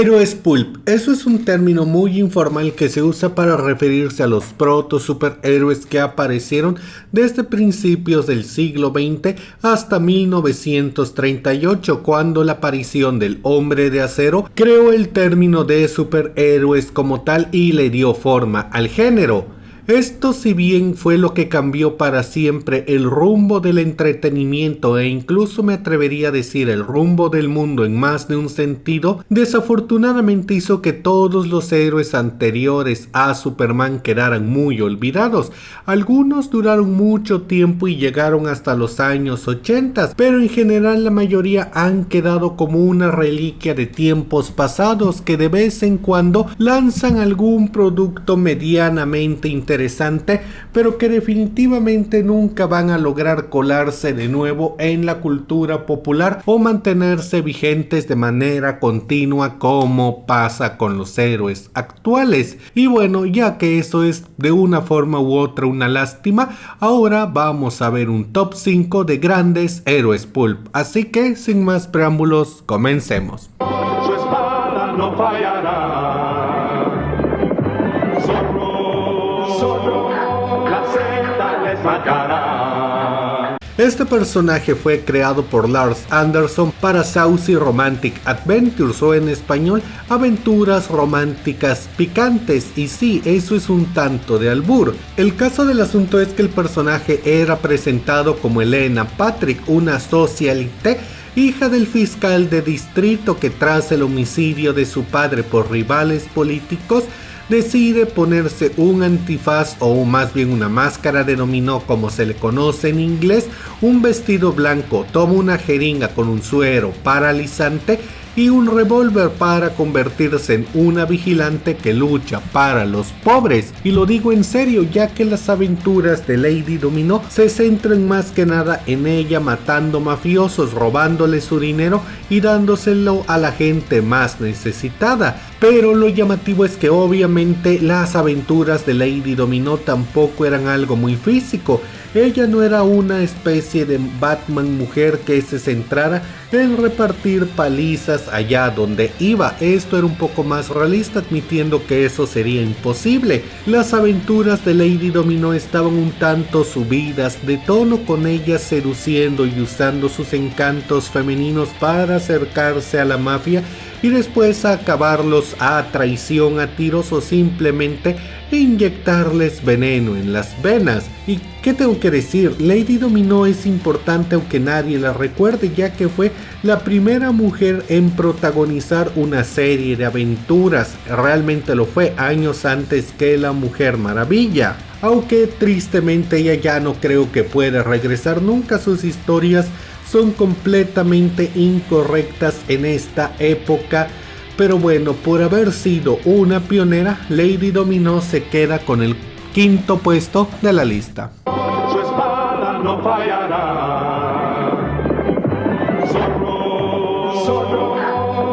Héroes pulp. Eso es un término muy informal que se usa para referirse a los proto-superhéroes que aparecieron desde principios del siglo XX hasta 1938, cuando la aparición del Hombre de Acero creó el término de superhéroes como tal y le dio forma al género. Esto, si bien fue lo que cambió para siempre el rumbo del entretenimiento e incluso me atrevería a decir el rumbo del mundo en más de un sentido, desafortunadamente hizo que todos los héroes anteriores a Superman quedaran muy olvidados. Algunos duraron mucho tiempo y llegaron hasta los años 80, pero en general la mayoría han quedado como una reliquia de tiempos pasados que de vez en cuando lanzan algún producto medianamente interesante, pero que definitivamente nunca van a lograr colarse de nuevo en la cultura popular o mantenerse vigentes de manera continua como pasa con los héroes actuales. Y bueno, ya que eso es de una forma u otra una lástima, ahora vamos a ver un top 5 de grandes héroes pulp. Así que sin más preámbulos, comencemos. Su espada no fallará. Solo la seta les marcará. Este personaje fue creado por Lars Anderson para Saucy Romantic Adventures, o en español, Aventuras Románticas Picantes, y sí, eso es un tanto de albur. El caso del asunto es que el personaje era presentado como Elena Patrick, una socialite, hija del fiscal de distrito que tras el homicidio de su padre por rivales políticos decide ponerse un antifaz, o más bien una máscara de dominó como se le conoce en inglés, un vestido blanco, toma una jeringa con un suero paralizante y un revólver para convertirse en una vigilante que lucha para los pobres. Y lo digo en serio, ya que las aventuras de Lady Dominó se centran más que nada en ella matando mafiosos, robándole su dinero y dándoselo a la gente más necesitada. Pero lo llamativo es que obviamente las aventuras de Lady Dominó tampoco eran algo muy físico. Ella no era una especie de Batman mujer que se centrara en repartir palizas allá donde iba. Esto era un poco más realista, admitiendo que eso sería imposible. Las aventuras de Lady Dominó estaban un tanto subidas de tono, con ella seduciendo y usando sus encantos femeninos para acercarse a la mafia y después acabarlos a traición a tiros o simplemente inyectarles veneno en las venas. ¿Y qué tengo que decir? Lady Dominó es importante aunque nadie la recuerde, ya que fue la primera mujer en protagonizar una serie de aventuras. Realmente lo fue años antes que la Mujer Maravilla. Aunque tristemente ella ya no creo que pueda regresar nunca. Sus historias son completamente incorrectas en esta época. Pero bueno, por haber sido una pionera, Lady Dominó se queda con el quinto puesto de la lista. Su espada no fallará. Solo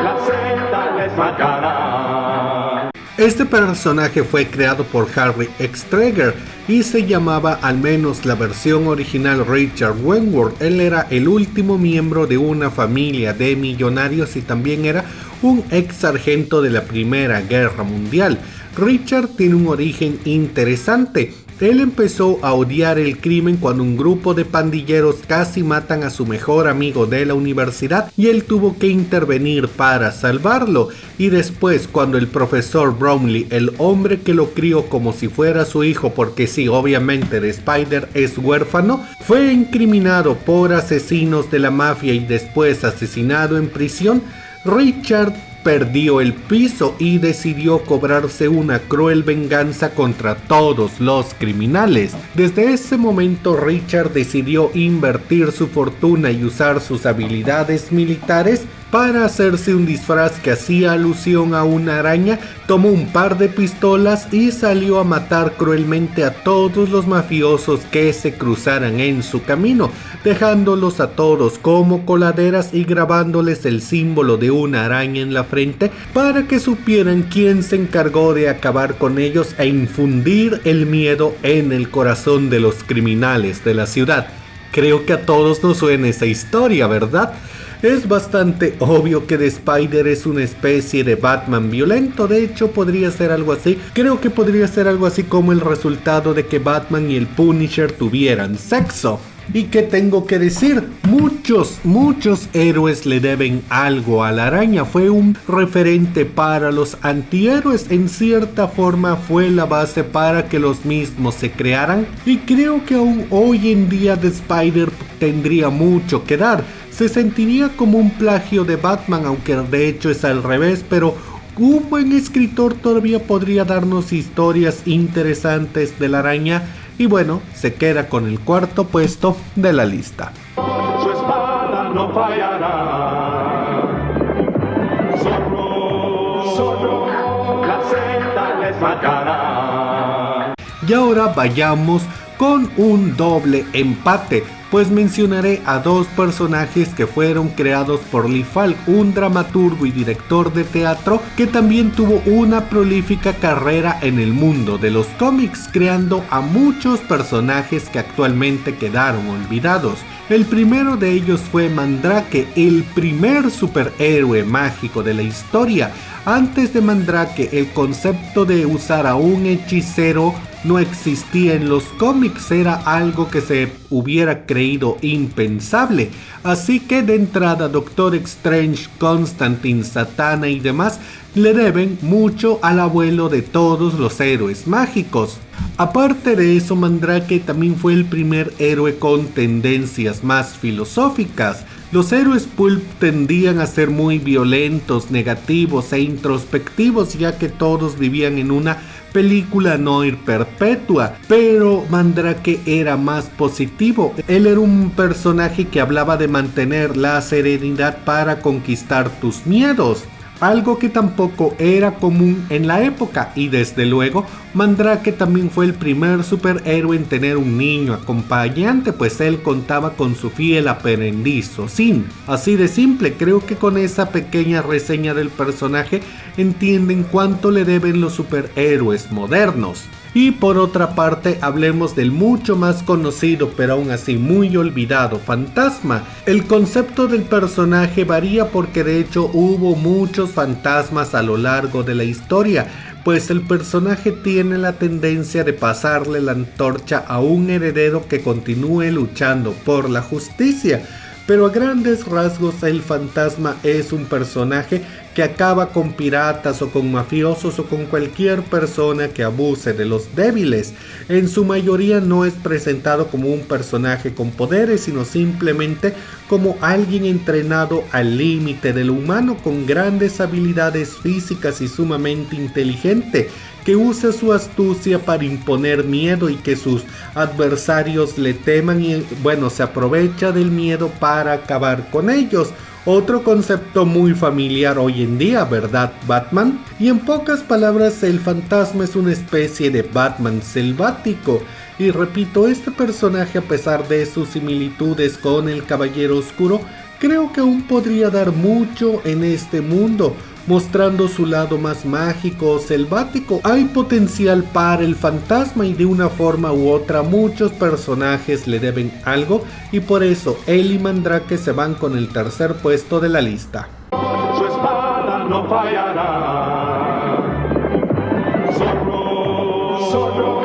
la seta les marcará. Este personaje fue creado por Harry X. Treger y se llamaba, al menos la versión original, Richard Wentworth. Él era el último miembro de una familia de millonarios y también era un ex sargento de la Primera Guerra Mundial. Richard tiene un origen interesante. Él empezó a odiar el crimen cuando un grupo de pandilleros casi matan a su mejor amigo de la universidad y él tuvo que intervenir para salvarlo. Y después, cuando el profesor Bromley, el hombre que lo crió como si fuera su hijo, porque sí, obviamente The Spider es huérfano, fue incriminado por asesinos de la mafia y después asesinado en prisión, Richard perdió el piso y decidió cobrarse una cruel venganza contra todos los criminales. Desde ese momento Richard decidió invertir su fortuna y usar sus habilidades militares para hacerse un disfraz que hacía alusión a una araña, tomó un par de pistolas y salió a matar cruelmente a todos los mafiosos que se cruzaran en su camino, dejándolos a todos como coladeras y grabándoles el símbolo de una araña en la frente para que supieran quién se encargó de acabar con ellos e infundir el miedo en el corazón de los criminales de la ciudad. Creo que a todos nos suena esa historia, ¿verdad? Es bastante obvio que The Spider es una especie de Batman violento. De hecho, podría ser algo así. Creo que podría ser algo así como el resultado de que Batman y el Punisher tuvieran sexo. ¿Y qué tengo que decir? Muchos héroes le deben algo a la araña. Fue un referente para los antihéroes. En cierta forma fue la base para que los mismos se crearan. Y creo que aún hoy en día The Spider tendría mucho que dar. Se sentiría como un plagio de Batman, aunque de hecho es al revés, pero un buen escritor todavía podría darnos historias interesantes de la araña. Y bueno, se queda con el cuarto puesto de la lista. Su espada no fallará. Solo la seta les marcará. Y ahora vayamos con un doble empate, pues mencionaré a dos personajes que fueron creados por Lee Falk, un dramaturgo y director de teatro que también tuvo una prolífica carrera en el mundo de los cómics, creando a muchos personajes que actualmente quedaron olvidados. El primero de ellos fue Mandrake, el primer superhéroe mágico de la historia. Antes de Mandrake, el concepto de usar a un hechicero no existía en los cómics, era algo que se hubiera creído impensable. Así que de entrada Doctor Strange, Constantine, Satana y demás le deben mucho al abuelo de todos los héroes mágicos. Aparte de eso, Mandrake también fue el primer héroe con tendencias más filosóficas. Los héroes pulp tendían a ser muy violentos, negativos e introspectivos, ya que todos vivían en una película noir perpetua, pero Mandrake era más positivo. Él era un personaje que hablaba de mantener la serenidad para conquistar tus miedos, algo que tampoco era común en la época. Y desde luego Mandrake también fue el primer superhéroe en tener un niño acompañante, pues él contaba con su fiel aprendiz Sin. Así de simple. Creo que con esa pequeña reseña del personaje entienden cuánto le deben los superhéroes modernos. Y por otra parte, hablemos del mucho más conocido pero aún así muy olvidado Fantasma. El concepto del personaje varía porque de hecho hubo muchos fantasmas a lo largo de la historia, pues el personaje tiene la tendencia de pasarle la antorcha a un heredero que continúe luchando por la justicia. Pero a grandes rasgos el fantasma es un personaje que acaba con piratas o con mafiosos o con cualquier persona que abuse de los débiles. En su mayoría no es presentado como un personaje con poderes, sino simplemente como alguien entrenado al límite de lo humano, con grandes habilidades físicas y sumamente inteligente, que usa su astucia para imponer miedo y que sus adversarios le teman y bueno, se aprovecha del miedo para acabar con ellos. Otro concepto muy familiar hoy en día, ¿verdad, Batman? Y en pocas palabras, el fantasma es una especie de Batman selvático. Y repito, este personaje, a pesar de sus similitudes con el Caballero Oscuro, creo que aún podría dar mucho en este mundo, mostrando su lado más mágico o selvático. Hay potencial para el fantasma y de una forma u otra muchos personajes le deben algo, y por eso él y Mandrake se van con el tercer puesto de la lista. Su espada no fallará. Solo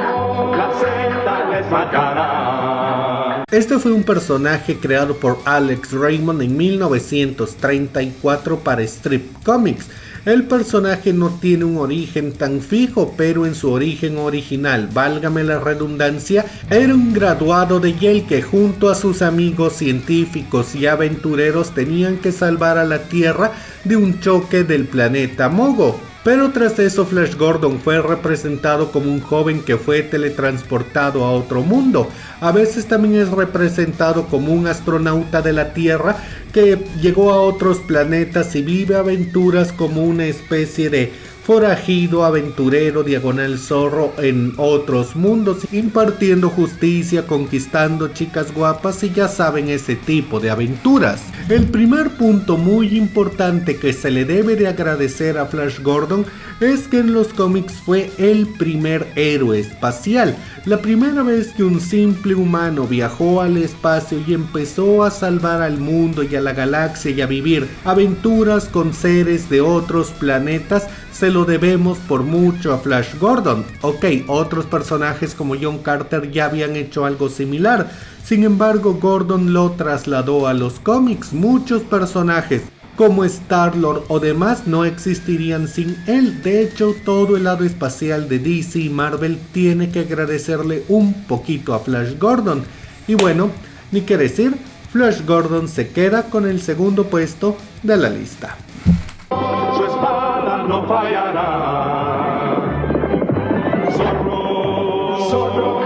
la seta les marcará. Este fue un personaje creado por Alex Raymond en 1934 para Strip Comics. El personaje no tiene un origen tan fijo, pero en su origen original, válgame la redundancia, era un graduado de Yale que junto a sus amigos científicos y aventureros tenían que salvar a la Tierra de un choque del planeta Mogo. Pero tras eso Flash Gordon fue representado como un joven que fue teletransportado a otro mundo. A veces también es representado como un astronauta de la Tierra que llegó a otros planetas y vive aventuras como una especie de forajido, aventurero, diagonal zorro en otros mundos, impartiendo justicia, conquistando chicas guapas y ya saben, ese tipo de aventuras. El primer punto muy importante que se le debe de agradecer a Flash Gordon es que en los cómics fue el primer héroe espacial, la primera vez que un simple humano viajó al espacio y empezó a salvar al mundo y a la galaxia y a vivir aventuras con seres de otros planetas. Se lo debemos por mucho a Flash Gordon. Ok, otros personajes como John Carter ya habían hecho algo similar. Sin embargo, Gordon lo trasladó a los cómics. Muchos personajes como Star-Lord o demás no existirían sin él. De hecho, todo el lado espacial de DC y Marvel tiene que agradecerle un poquito a Flash Gordon. Y bueno, ni qué decir, Flash Gordon se queda con el segundo puesto de la lista. Su espada no fallará. Solo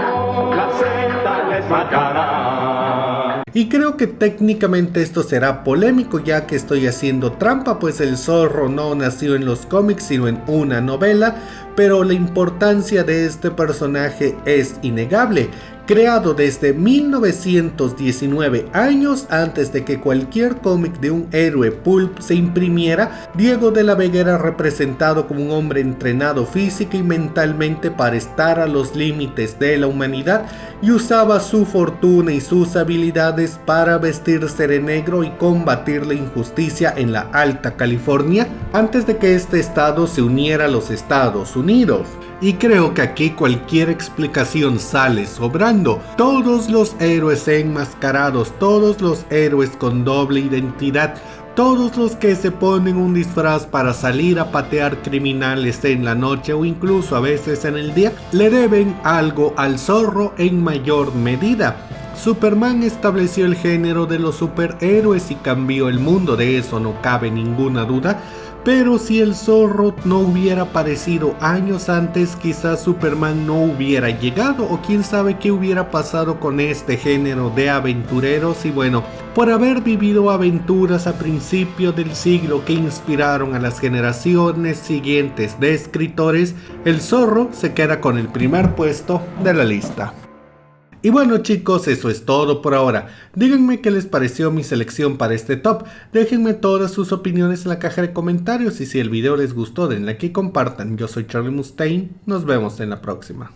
la Z les marcará. Y creo que técnicamente esto será polémico, ya que estoy haciendo trampa, pues el Zorro no nació en los cómics sino en una novela, pero la importancia de este personaje es innegable. Creado desde 1919, años antes de que cualquier cómic de un héroe pulp se imprimiera, Diego de la Vega era representado como un hombre entrenado física y mentalmente para estar a los límites de la humanidad, y usaba su fortuna y sus habilidades para vestirse de negro y combatir la injusticia en la Alta California antes de que este estado se uniera a los Estados Unidos. Y creo que aquí cualquier explicación sale sobrando. Todos los héroes enmascarados, todos los héroes con doble identidad, todos los que se ponen un disfraz para salir a patear criminales en la noche o incluso a veces en el día, le deben algo al Zorro en mayor medida. Superman estableció el género de los superhéroes y cambió el mundo, de eso no cabe ninguna duda. Pero si el Zorro no hubiera aparecido años antes, quizás Superman no hubiera llegado, o quién sabe qué hubiera pasado con este género de aventureros. Y bueno, por haber vivido aventuras a principios del siglo que inspiraron a las generaciones siguientes de escritores, el Zorro se queda con el primer puesto de la lista. Y bueno chicos, eso es todo por ahora. Díganme qué les pareció mi selección para este top. Déjenme todas sus opiniones en la caja de comentarios y si el video les gustó denle like y compartan. Yo soy Charlie Mustaine, nos vemos en la próxima.